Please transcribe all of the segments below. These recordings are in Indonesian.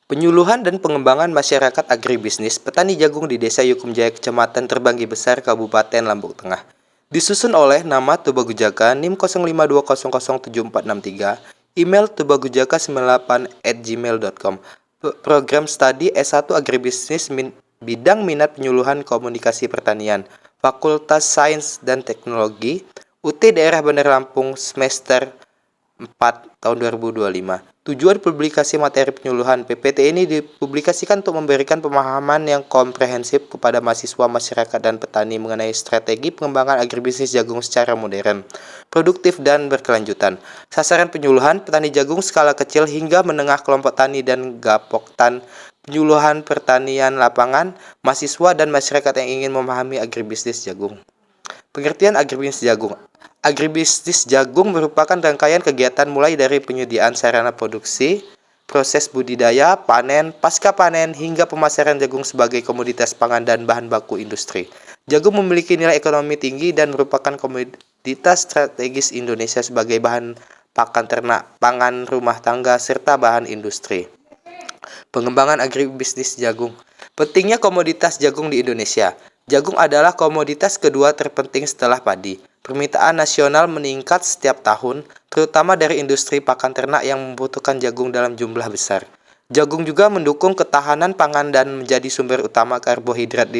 Penyuluhan dan pengembangan masyarakat agribisnis petani jagung di Desa Yukumjaya, Kecamatan Terbanggi Besar, Kabupaten Lombok Tengah. Disusun oleh nama Tubagujaka, NIM 0520074463, email tubagujaka98@gmail.com. Program studi S1 Agribisnis bidang minat penyuluhan komunikasi pertanian, Fakultas Sains dan Teknologi, UT Daerah Bandar Lampung, semester 4 tahun 2025. Tujuan publikasi materi penyuluhan PPT ini dipublikasikan untuk memberikan pemahaman yang komprehensif kepada mahasiswa, masyarakat, dan petani mengenai strategi pengembangan agribisnis jagung secara modern, produktif, dan berkelanjutan. Sasaran penyuluhan petani jagung skala kecil hingga menengah, kelompok tani dan gapoktan, penyuluhan pertanian lapangan, mahasiswa, dan masyarakat yang ingin memahami agribisnis jagung. Pengertian agribisnis jagung. Agribisnis jagung merupakan rangkaian kegiatan mulai dari penyediaan sarana produksi, proses budidaya, panen, pasca panen, hingga pemasaran jagung sebagai komoditas pangan dan bahan baku industri. Jagung memiliki nilai ekonomi tinggi dan merupakan komoditas strategis Indonesia sebagai bahan pakan ternak, pangan rumah tangga, serta bahan industri. Pengembangan agribisnis jagung. Pentingnya komoditas jagung di Indonesia. Jagung adalah komoditas kedua terpenting setelah padi. Permintaan nasional meningkat setiap tahun, terutama dari industri pakan ternak yang membutuhkan jagung dalam jumlah besar. Jagung juga mendukung ketahanan pangan dan menjadi sumber utama karbohidrat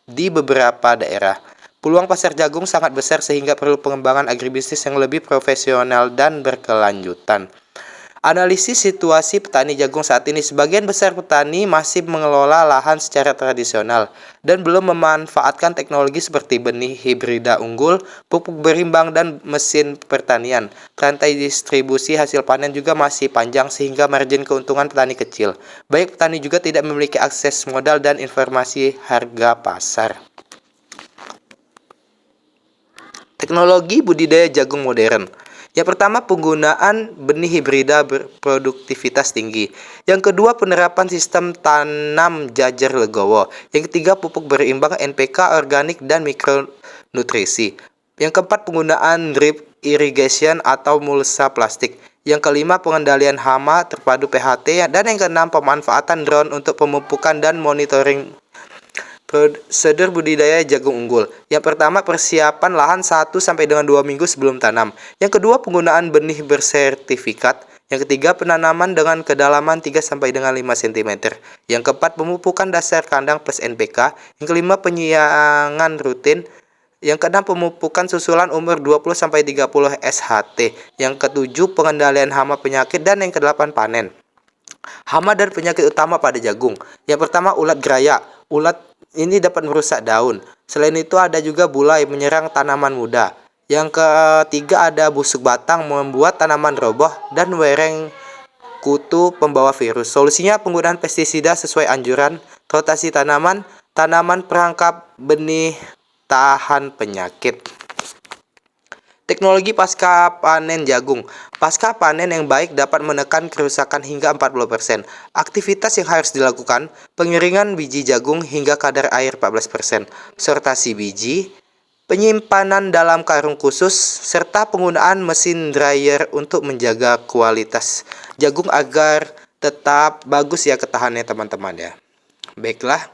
di beberapa daerah. Peluang pasar jagung sangat besar sehingga perlu pengembangan agribisnis yang lebih profesional dan berkelanjutan. Analisis situasi petani jagung saat ini. Sebagian besar petani masih mengelola lahan secara tradisional dan belum memanfaatkan teknologi seperti benih hibrida unggul, pupuk berimbang, dan mesin pertanian. Rantai distribusi hasil panen juga masih panjang sehingga margin keuntungan petani kecil. Banyak petani juga tidak memiliki akses modal dan informasi harga pasar. Teknologi budidaya jagung modern. Yang pertama, penggunaan benih hibrida berproduktivitas tinggi. Yang kedua, penerapan sistem tanam jajar legowo. Yang ketiga, pupuk berimbang NPK, organik, dan mikronutrisi. Yang keempat, penggunaan drip irrigation atau mulsa plastik. Yang kelima, pengendalian hama terpadu PHT. Dan yang keenam, pemanfaatan drone untuk pemupukan dan monitoring prosedur budidaya jagung unggul. Yang pertama, persiapan lahan 1-2 minggu sebelum tanam. Yang kedua, penggunaan benih bersertifikat. Yang ketiga, penanaman dengan kedalaman 3-5 cm. Yang keempat, pemupukan dasar kandang plus NPK. Yang kelima, penyiangan rutin. Yang keenam, pemupukan susulan umur 20-30 SHT. Yang ketujuh, pengendalian hama penyakit. Dan yang kedelapan, panen. Hama dan penyakit utama pada jagung. Yang pertama, ulat geraya. Ulat ini dapat merusak daun. Selain itu ada juga bulai menyerang tanaman muda. Yang ketiga ada busuk batang membuat tanaman roboh dan wereng kutu pembawa virus. Solusinya penggunaan pestisida sesuai anjuran, rotasi tanaman, tanaman perangkap benih tahan penyakit. Teknologi pasca panen jagung. Pasca panen yang baik dapat menekan kerusakan hingga 40%. Aktivitas yang harus dilakukan, pengeringan biji jagung hingga kadar air 14%, sortasi biji, penyimpanan dalam karung khusus, serta penggunaan mesin dryer untuk menjaga kualitas jagung agar tetap bagus ya ketahanannya teman-teman ya. Baiklah,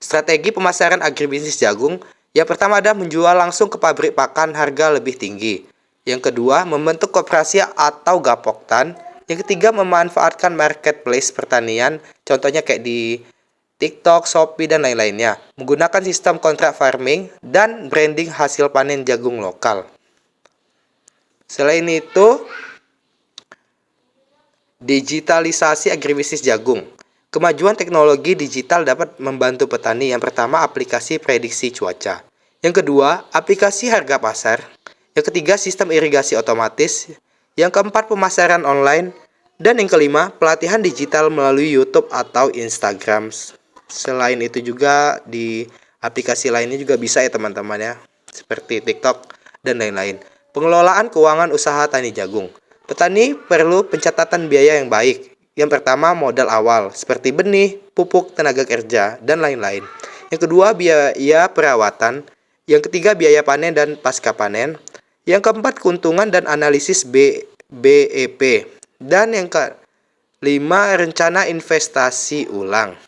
strategi pemasaran agribisnis jagung. Yang pertama ada menjual langsung ke pabrik pakan harga lebih tinggi. Yang kedua, membentuk koperasi atau gapoktan. Yang ketiga, memanfaatkan marketplace pertanian, contohnya kayak di TikTok, Shopee, dan lain-lainnya. Menggunakan sistem kontrak farming dan branding hasil panen jagung lokal. Selain itu, digitalisasi agribisnis jagung. Kemajuan teknologi digital dapat membantu petani. Yang pertama, aplikasi prediksi cuaca. Yang kedua, aplikasi harga pasar. Yang ketiga, sistem irigasi otomatis. Yang keempat, pemasaran online. Dan yang kelima, pelatihan digital melalui YouTube atau Instagram. Selain itu juga di aplikasi lainnya juga bisa ya teman-teman ya, seperti TikTok dan lain-lain. Pengelolaan keuangan usaha tani jagung. Petani perlu pencatatan biaya yang baik. Yang pertama, modal awal seperti benih, pupuk, tenaga kerja, dan lain-lain. Yang kedua, biaya perawatan. Yang ketiga, biaya panen dan pasca panen. Yang keempat, keuntungan dan analisis BEP. Dan yang 5. Rencana investasi ulang.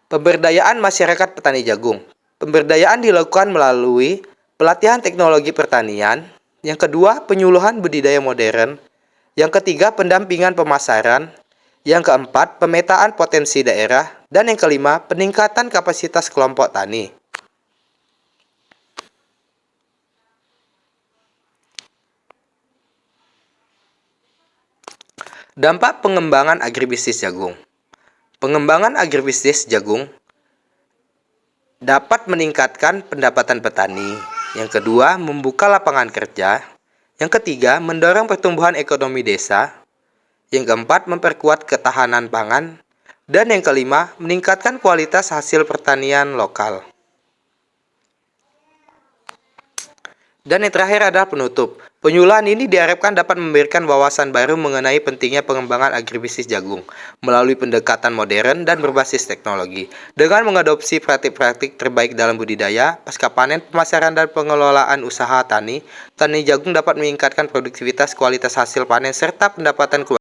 Pemberdayaan masyarakat petani jagung. Pemberdayaan dilakukan melalui pelatihan teknologi pertanian. Yang kedua, penyuluhan budidaya modern. Yang ketiga, pendampingan pemasaran. Yang keempat, pemetaan potensi daerah. Dan yang kelima, peningkatan kapasitas kelompok tani. Dampak pengembangan agribisnis jagung. Pengembangan agribisnis jagung dapat meningkatkan pendapatan petani. Yang kedua, membuka lapangan kerja. Yang ketiga, mendorong pertumbuhan ekonomi desa. Yang keempat, memperkuat ketahanan pangan. Dan yang kelima, meningkatkan kualitas hasil pertanian lokal. Dan yang terakhir adalah penutup. Penyuluhan ini diharapkan dapat memberikan wawasan baru mengenai pentingnya pengembangan agribisnis jagung melalui pendekatan modern dan berbasis teknologi. Dengan mengadopsi praktik-praktik terbaik dalam budidaya, pasca panen, pemasaran, dan pengelolaan usaha tani jagung dapat meningkatkan produktivitas, kualitas hasil panen, serta pendapatan keluarga.